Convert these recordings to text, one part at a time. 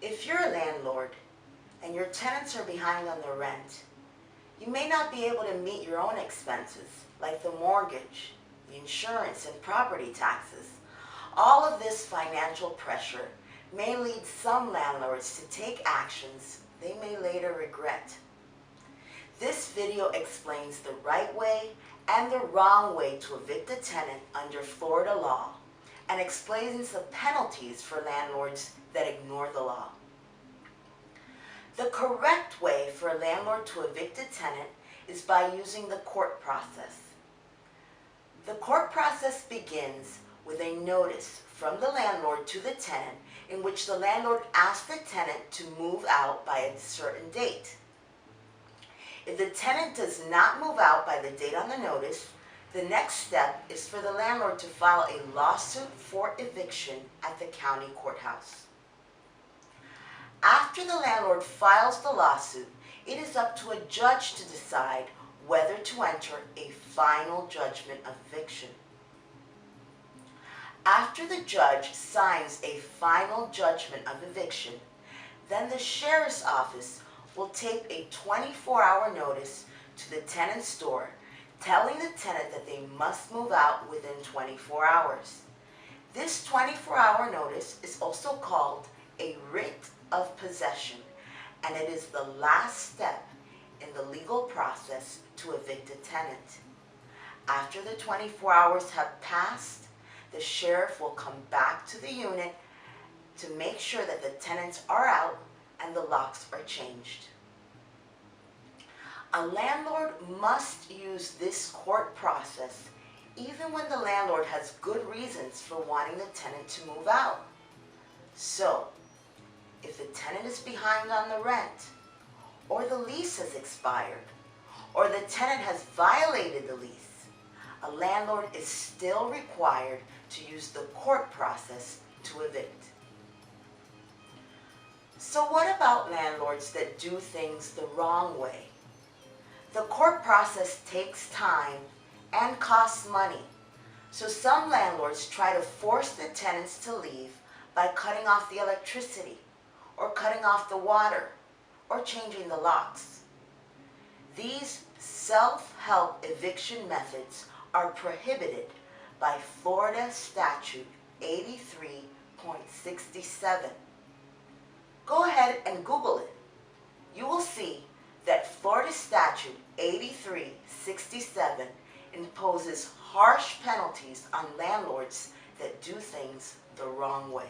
If you're a landlord and your tenants are behind on their rent, you may not be able to meet your own expenses, like the mortgage, the insurance, and property taxes. All of this financial pressure may lead some landlords to take actions they may later regret. This video explains the right way and the wrong way to evict a tenant under Florida law, and explains the penalties for landlords that ignore the law. The correct way for a landlord to evict a tenant is by using the court process. The court process begins with a notice from the landlord to the tenant in which the landlord asks the tenant to move out by a certain date. If the tenant does not move out by the date on the notice, the next step is for the landlord to file a lawsuit for eviction at the county courthouse. After the landlord files the lawsuit, it is up to a judge to decide whether to enter a final judgment of eviction. After the judge signs a final judgment of eviction, then the sheriff's office will tape a 24-hour notice to the tenant's door, telling the tenant that they must move out within 24 hours. This 24-hour notice is also called a writ of possession, and it is the last step in the legal process to evict a tenant. After the 24 hours have passed, the sheriff will come back to the unit to make sure that the tenants are out and the locks are changed. A landlord must use this court process even when the landlord has good reasons for wanting the tenant to move out. So, if the tenant is behind on the rent, or the lease has expired, or the tenant has violated the lease, a landlord is still required to use the court process to evict. So what about landlords that do things the wrong way? The court process takes time and costs money, so some landlords try to force the tenants to leave by cutting off the electricity, or cutting off the water, or changing the locks. These self-help eviction methods are prohibited by Florida Statute 83.67. Go ahead and Google it. You will see that Florida Statute 83.67 imposes harsh penalties on landlords that do things the wrong way.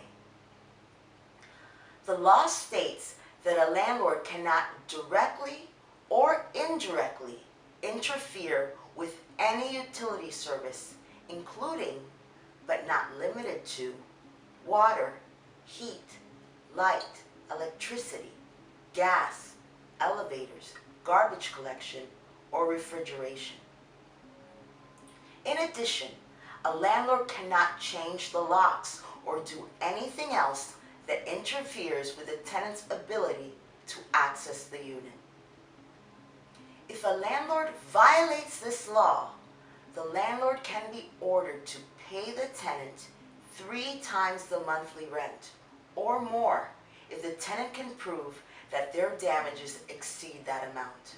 The law states that a landlord cannot directly or indirectly interfere with any utility service, including, but not limited to, water, heat, light, electricity, gas, elevators, garbage collection, or refrigeration. In addition, a landlord cannot change the locks or do anything else that interferes with the tenant's ability to access the unit. If a landlord violates this law, the landlord can be ordered to pay the tenant 3 times the monthly rent, or more, if the tenant can prove that their damages exceed that amount.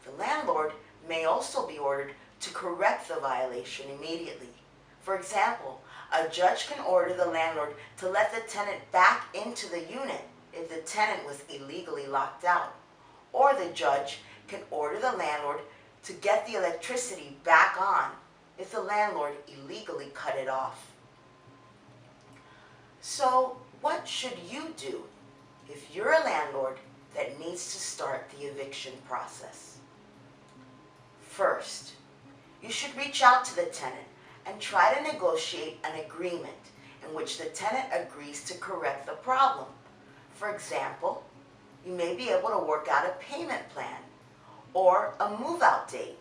The landlord may also be ordered to correct the violation immediately. For example, a judge can order the landlord to let the tenant back into the unit if the tenant was illegally locked out, or the judge can order the landlord to get the electricity back on if the landlord illegally cut it off. So, what should you do if you're a landlord that needs to start the eviction process? First, you should reach out to the tenant and try to negotiate an agreement in which the tenant agrees to correct the problem. For example, you may be able to work out a payment plan, or a move-out date,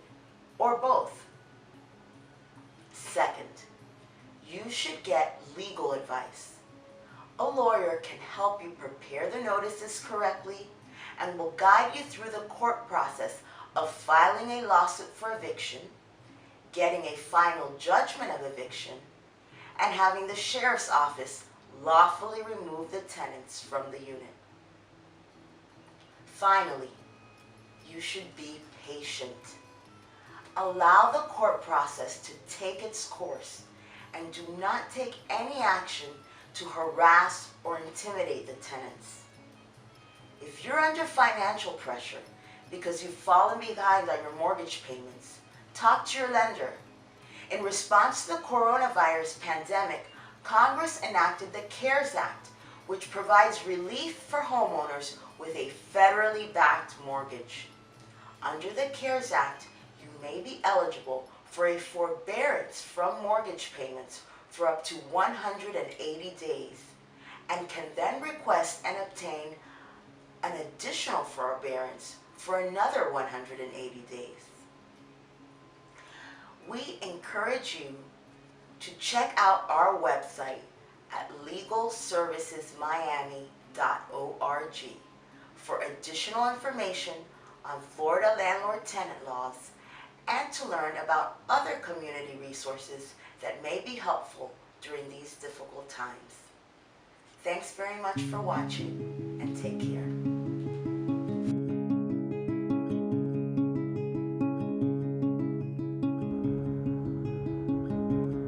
or both. Second, you should get legal advice. A lawyer can help you prepare the notices correctly and will guide you through the court process of filing a lawsuit for eviction, getting a final judgment of eviction, and having the sheriff's office lawfully remove the tenants from the unit. Finally, you should be patient. Allow the court process to take its course and do not take any action to harass or intimidate the tenants. If you're under financial pressure because you've fallen behind on your mortgage payments, talk to your lender. In response to the coronavirus pandemic, Congress enacted the CARES Act, which provides relief for homeowners with a federally backed mortgage. Under the CARES Act, you may be eligible for a forbearance from mortgage payments for up to 180 days and can then request and obtain an additional forbearance for another 180 days. We encourage you to check out our website at legalservicesmiami.org for additional information on Florida landlord tenant laws and to learn about other community resources that may be helpful during these difficult times. Thanks very much for watching, and take care.